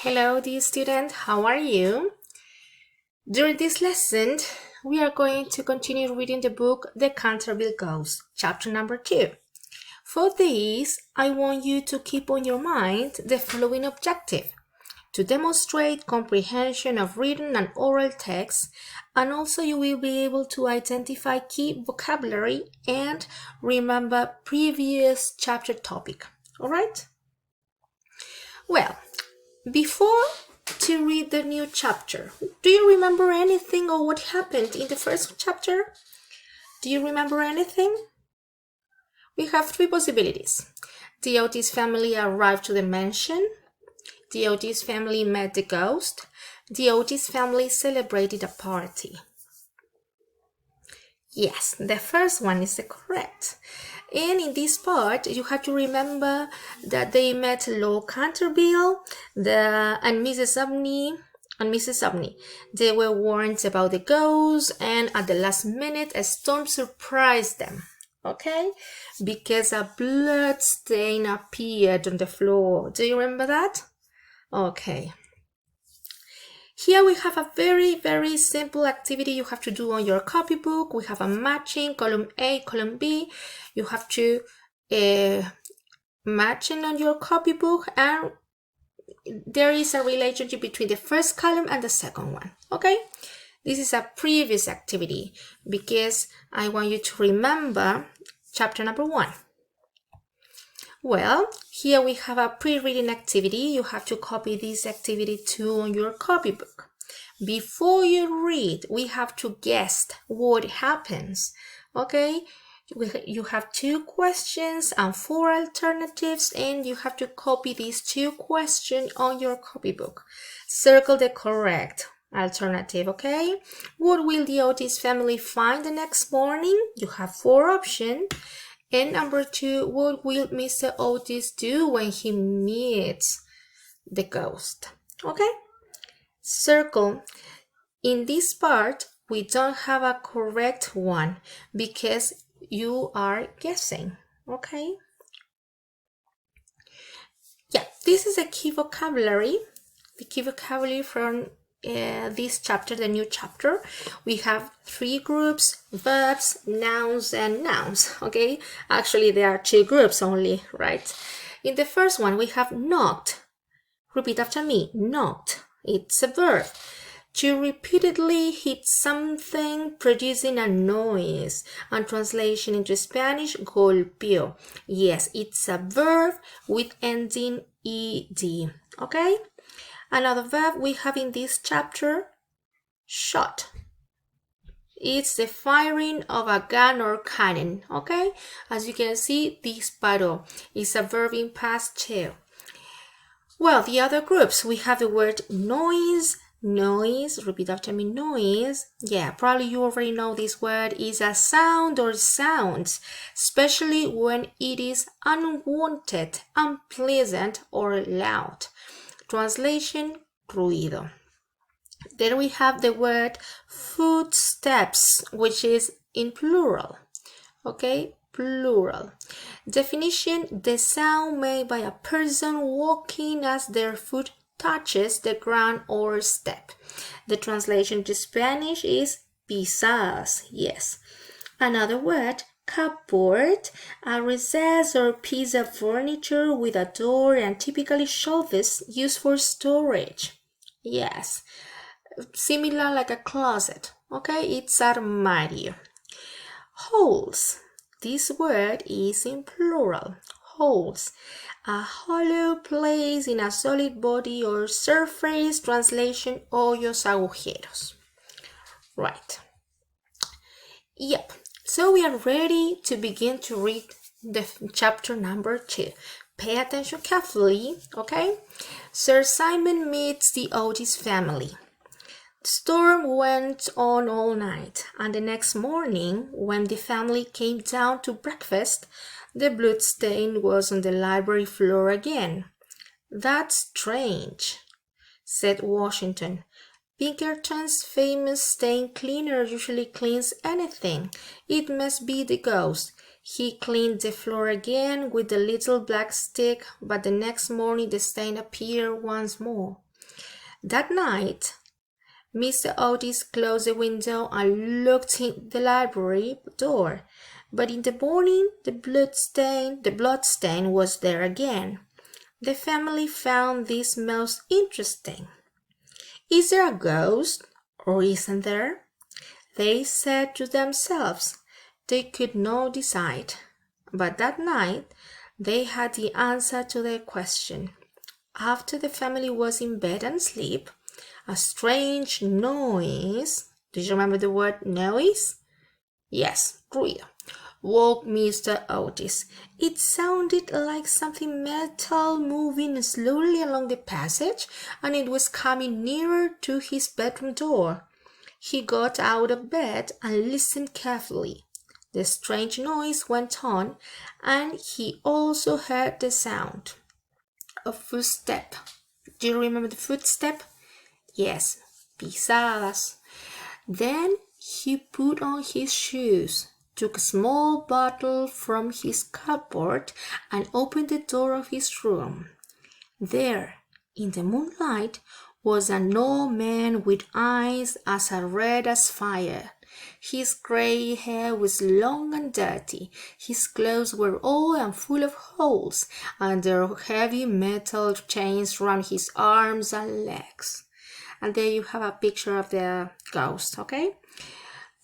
Hello, dear student, how are you? During this lesson, we are going to continue reading the book The Canterville Ghost, chapter number 2. For this, I want you to keep on your mind the following objective: to demonstrate comprehension of written and oral text, and also you will be able to identify key vocabulary and remember previous chapter topic. All right? Well, before to read the new chapter, do you remember anything or what happened in the first chapter? Do you remember anything? We have three possibilities. The Otis family arrived to the mansion. The Otis family met the ghost. The Otis family celebrated a party. Yes, the first one is correct. And in this part, you have to remember that they met Lord Canterville and Mrs. Upney. They were warned about the ghost, and at the last minute, a storm surprised them. Okay? Because a blood stain appeared on the floor. Do you remember that? Okay. Here we have a very, very simple activity you have to do on your copybook. We have a matching, column A, column B. You have to matching on your copybook, and there is a relationship between the first column and the second one. Okay? This is a previous activity because I want you to remember chapter number 1. Well, here we have a pre-reading activity. You have to copy this activity too on your copybook. Before you read, we have to guess what happens. Okay? You have 2 questions and 4 alternatives, and you have to copy these 2 questions on your copybook. Circle the correct alternative, okay? What will the Otis family find the next morning? You have 4 options. And number 2, what will Mr. Otis do when he meets the ghost? Okay? Circle. In this part, we don't have a correct one because you are guessing. Okay? Yeah, this is a key vocabulary. The key vocabulary from this chapter, the new chapter. We have 3 groups: verbs, nouns, and nouns. Okay, actually there are 2 groups only, right? In the first one we have knocked. Repeat after me: knocked. It's a verb. To repeatedly hit something producing a noise. And translation into Spanish: golpeó. Yes, it's a verb with ending ed. Okay? Another verb we have in this chapter: shot. It's the firing of a gun or cannon. Okay? As you can see, disparó is a verb in past tense. Well, the other groups, we have the word noise. Noise, repeat after me: noise. Yeah, probably you already know this word is a sound or sounds, especially when it is unwanted, unpleasant, or loud. Translation: ruido. Then we have the word footsteps, which is in plural. Okay, plural. Definition: the sound made by a person walking as their foot touches the ground or step. The translation to Spanish is pisadas. Yes. Another word: cupboard, a recess or piece of furniture with a door and typically shelves used for storage. Yes, similar like a closet. Okay, it's armario. Holes. This word is in plural. Holes. A hollow place in a solid body or surface. Translation: hoyos, agujeros. Right. Yep. So we are ready to begin to read the chapter number 2. Pay attention carefully, okay? Sir Simon meets the Otis family. The storm went on all night, and the next morning, when the family came down to breakfast, the blood stain was on the library floor again. "That's strange," said Washington. "Pinkerton's famous stain cleaner usually cleans anything. It must be the ghost. He cleaned the floor again with the little black stick, but the next morning the stain appeared once more." That night, Mr. Otis closed the window and looked in the library door, but in the morning the bloodstain was there again. The family found this most interesting. Is there a ghost, or isn't there? They said to themselves. They could not decide. But that night they had the answer to their question. After the family was in bed and asleep, a strange noise, do you remember the word noise? Yes, ruido, woke Mr. Otis. It sounded like something metal moving slowly along the passage, and it was coming nearer to his bedroom door. He got out of bed and listened carefully. The strange noise went on, and he also heard the sound of footstep. Do you remember the footstep? Yes, pisadas. Then he put on his shoes, took a small bottle from his cupboard, and opened the door of his room. There, in the moonlight, was an old man with eyes as red as fire. His grey hair was long and dirty. His clothes were old and full of holes, and there were heavy metal chains round his arms and legs. And there you have a picture of the ghost, okay?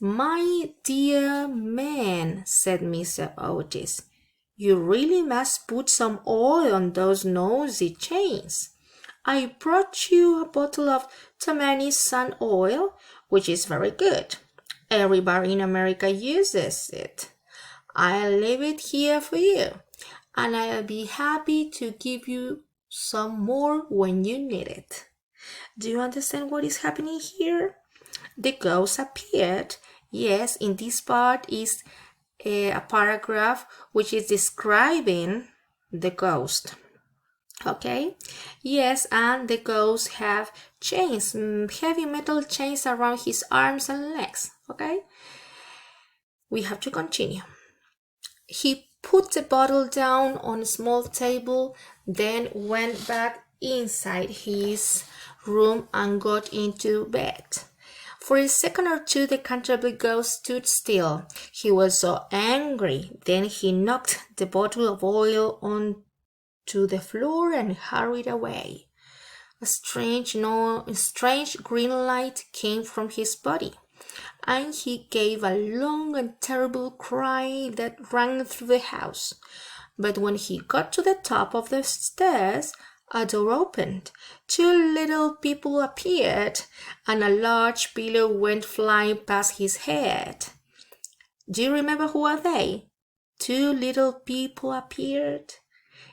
My dear man, said Mr. Otis, you really must put some oil on those nosy chains. I brought you a bottle of Tammany sun oil, which is very good. Everybody in America uses it. I'll leave it here for you, and I'll be happy to give you some more when you need it. Do you understand what is happening here? The ghost appeared. Yes, in this part is a paragraph which is describing the ghost. Okay, yes, and the ghost have chains, heavy metal chains around his arms and legs. Okay, we have to continue. He put the bottle down on a small table, then went back inside his room and got into bed. For a second or two, the Canterville Ghost stood still. He was so angry. Then he knocked the bottle of oil onto the floor and hurried away. A strange green light came from his body, and he gave a long and terrible cry that rang through the house. But when he got to the top of the stairs, a door opened. Two little people appeared, and a large pillow went flying past his head. Do you remember who are they? Two little people appeared.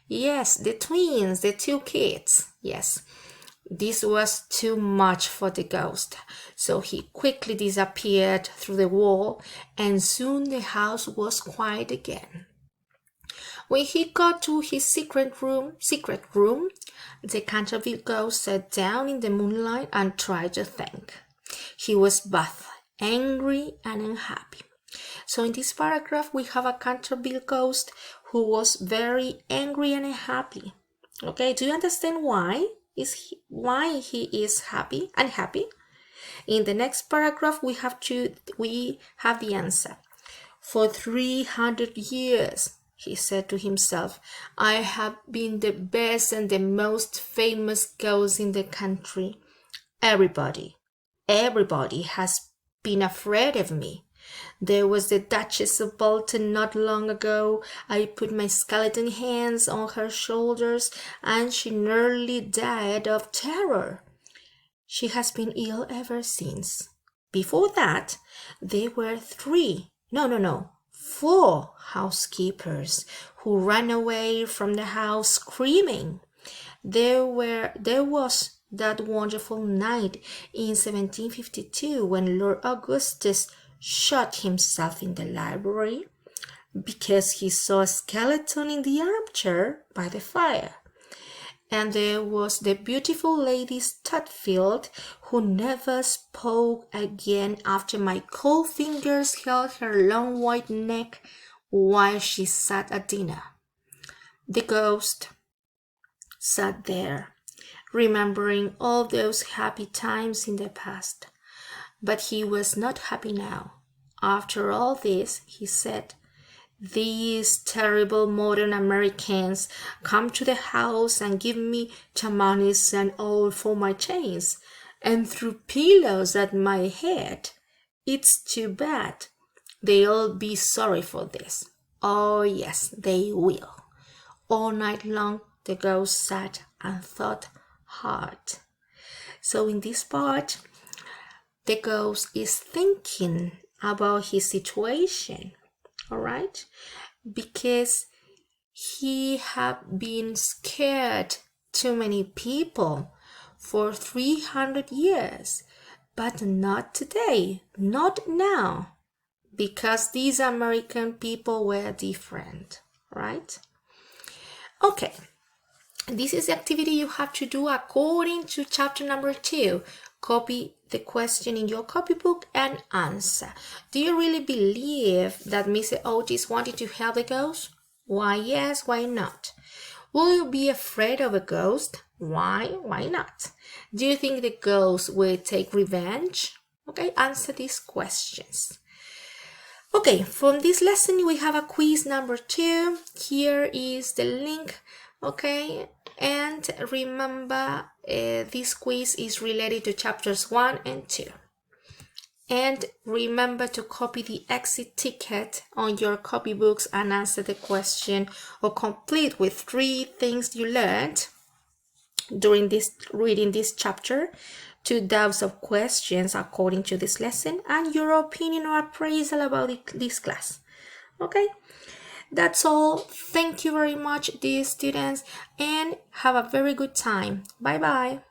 Yes, the twins, the two kids. Yes. This was too much for the ghost, so he quickly disappeared through the wall, and soon the house was quiet again. When he got to his secret room, the Canterville Ghost sat down in the moonlight and tried to think. He was both angry and unhappy. So in this paragraph, we have a Canterville Ghost who was very angry and unhappy. Okay, do you understand why he is happy? Unhappy? In the next paragraph, we have the answer. For 300 years, he said to himself, I have been the best and the most famous ghost in the country. Everybody has been afraid of me. There was the Duchess of Bolton not long ago. I put my skeleton hands on her shoulders, and she nearly died of terror. She has been ill ever since. Before that, there were four housekeepers who ran away from the house screaming. There was that wonderful night in 1752 when Lord Augustus shot himself in the library because he saw a skeleton in the armchair by the fire. And there was the beautiful Lady Stutfield, who never spoke again after my cold fingers held her long white neck while she sat at dinner. The ghost sat there, remembering all those happy times in the past. But he was not happy now. After all this, he said, these terrible modern Americans come to the house and give me tamanis and oil for my chains, and threw pillows at my head. It's too bad. They'll be sorry for this. Oh yes, they will. All night long the ghost sat and thought hard. So in this part, the ghost is thinking about his situation, all right? Because he had been scared too many people for 300 years, but not today, not now, because these American people were different, right? Okay, this is the activity you have to do according to chapter number 2. Copy the question in your copybook and answer. Do you really believe that Mr. Otis wanted to help the ghost? Why yes, why not? Will you be afraid of a ghost? Why not? Do you think the ghost will take revenge? Okay, answer these questions. Okay, from this lesson we have a quiz number 2. Here is the link, okay? And remember, this quiz is related to chapters 1 and 2. And remember to copy the exit ticket on your copybooks and answer the question or complete with 3 things you learned during reading this chapter, 2 doubts of questions according to this lesson, and your opinion or appraisal about this class. Okay, that's all. Thank you very much, dear students, and have a very good time. Bye bye.